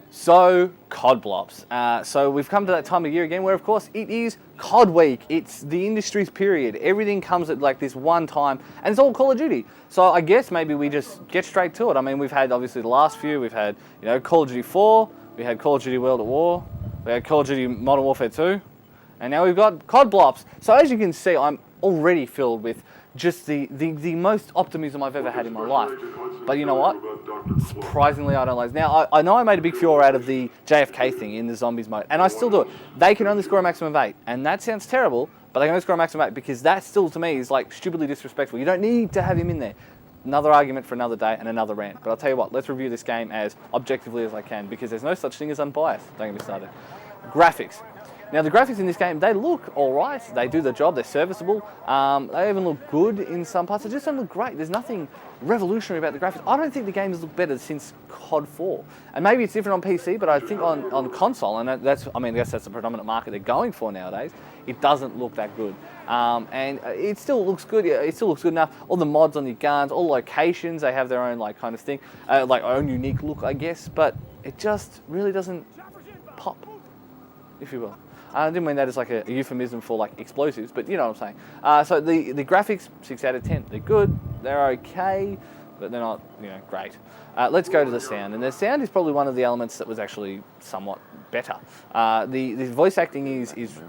So, COD Blops. So we've come to that time of year again where, of course, it is COD week. It's the industry's period. Everything comes at like this one time, and it's all Call of Duty. So I guess maybe we just get straight to it. I mean, we've had obviously the last few. We've had Call of Duty 4. We had Call of Duty World at War. We had Call of Duty Modern Warfare 2, and now we've got COD Blops. So as you can see, I'm already filled with just the most optimism I've ever had in my life. But you know what? Surprisingly, I don't like it. Now, I know I made a big furore out of the JFK thing in the zombies mode, and I still do it. They can only score a maximum of 8, and that sounds terrible, but they can only score a maximum of 8 because that still, to me, is like stupidly disrespectful. You don't need to have him in there. Another argument for another day and another rant. But I'll tell you what, let's review this game as objectively as I can because there's no such thing as unbiased. Don't get me started. Graphics. Now, the graphics in this game, they look all right. They do the job. They're serviceable. They even look good in some parts. They just don't look great. There's nothing revolutionary about the graphics. I don't think the game has looked better since COD 4. And maybe it's different on PC, but I think on console, and I guess that's the predominant market they're going for nowadays, it doesn't look that good. And it still looks good. Yeah, it still looks good enough. All the mods on your guns, all locations, they have their own like kind of thing, like own unique look, I guess. But it just really doesn't pop, if you will. I didn't mean that as like a euphemism for like explosives, but you know what I'm saying. So the graphics, 6 out of 10. They're good, they're okay, but they're not, great. Let's go to the sound, and the sound is probably one of the elements that was actually somewhat better. The voice acting is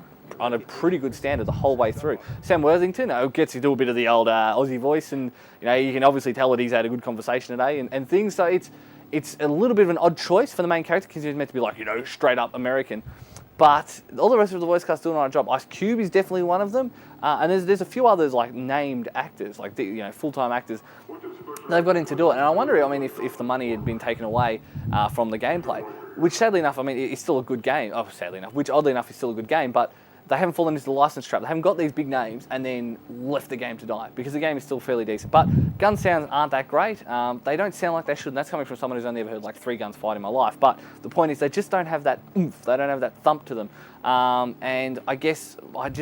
on a pretty good standard the whole way through. Sam Worthington gets to do a bit of the old Aussie voice, and you can obviously tell that he's had a good conversation today and things. So it's a little bit of an odd choice for the main character because he's meant to be like straight up American. But all the rest of the voice cast doing a job. Ice Cube is definitely one of them, and there's a few others like named actors, like full-time actors. They've got in to do it, and I wonder, if the money had been taken away from the gameplay, which sadly enough, it's still a good game. Oh, sadly enough, which oddly enough is still a good game, but they haven't fallen into the license trap. They haven't got these big names and then left the game to die because the game is still fairly decent. But gun sounds aren't that great. They don't sound like they should, and that's coming from someone who's only ever heard like 3 guns fight in my life. But the point is they just don't have that oomph. They don't have that thump to them. And I guess like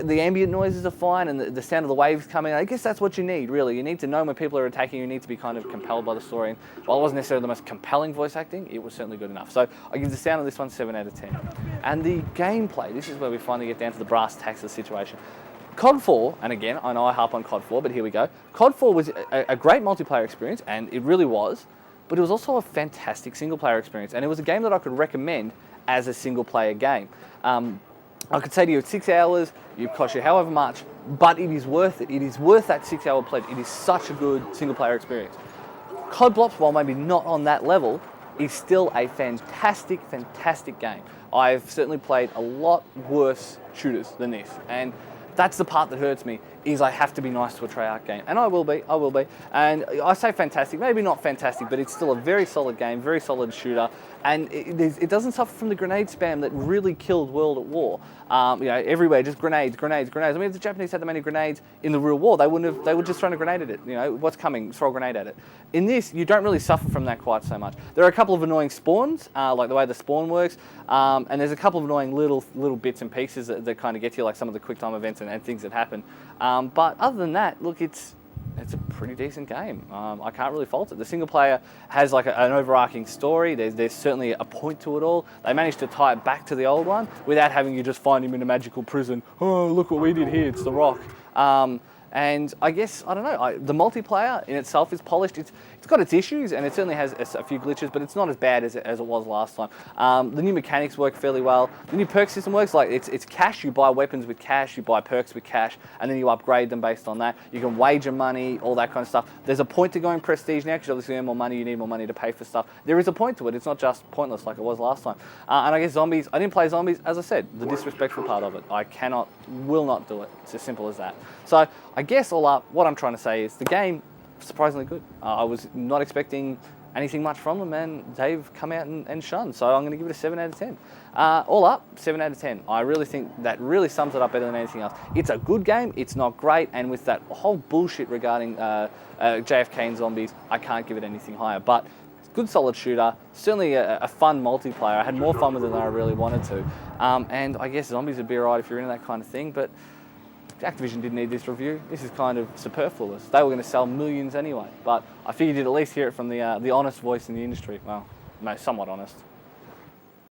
the ambient noises are fine and the sound of the waves coming. I guess that's what you need, really. You need to know when people are attacking. You need to be kind of compelled by the story. And while it wasn't necessarily the most compelling voice acting, it was certainly good enough. So I give the sound of this one 7 out of 10. And the gameplay, this is where we finally get down to the brass tacks of the situation. COD 4, and again, I know I harp on COD 4, but here we go. COD 4 was a great multiplayer experience, and it really was, but it was also a fantastic single-player experience, and it was a game that I could recommend as a single-player game. I could say to you, it's 6 hours, it costs you however much, but it is worth it. It is worth that 6-hour pledge. It is such a good single-player experience. COD Blops, while maybe not on that level, is still a fantastic, fantastic game. I've certainly played a lot worse shooters than this, and that's the part that hurts me, is I have to be nice to a Treyarch game. And I will be. And I say fantastic, maybe not fantastic, but it's still a very solid game, very solid shooter. And it doesn't suffer from the grenade spam that really killed World at War. Everywhere, just grenades. If the Japanese had that many grenades in the real war, they would just throw a grenade at it. What's coming, throw a grenade at it. In this, you don't really suffer from that quite so much. There are a couple of annoying spawns, like the way the spawn works, and there's a couple of annoying little bits and pieces that kind of get to you, like some of the quick time events and things that happen. But other than that, look, it's a pretty decent game. I can't really fault it. The single player has like an overarching story. There's certainly a point to it all. They managed to tie it back to the old one without having you just find him in a magical prison. Oh, look what we did here. It's The Rock. And I guess, I don't know, the multiplayer in itself is polished. It's got its issues, and it certainly has a few glitches, but it's not as bad as it was last time. The new mechanics work fairly well. The new perk system works, like it's cash. You buy weapons with cash, you buy perks with cash, and then you upgrade them based on that. You can wager money, all that kind of stuff. There's a point to going prestige now, because obviously you earn more money, you need more money to pay for stuff. There is a point to it. It's not just pointless like it was last time. And I guess zombies, I didn't play zombies, as I said, the disrespectful part of it. I will not do it. It's as simple as that. So I guess all up, what I'm trying to say is the game, surprisingly good. I was not expecting anything much from them, and they've come out and shone. So I'm going to give it a 7 out of 10. All up, 7 out of 10. I really think that really sums it up better than anything else. It's a good game. It's not great. And with that whole bullshit regarding JFK and zombies, I can't give it anything higher. But good solid shooter, certainly a fun multiplayer. I had more fun with it than I really wanted to. And I guess zombies would be alright if you're into that kind of thing, but Activision didn't need this review. This is kind of superfluous. They were going to sell millions anyway, but I figured you'd at least hear it from the honest voice in the industry. Well, somewhat honest.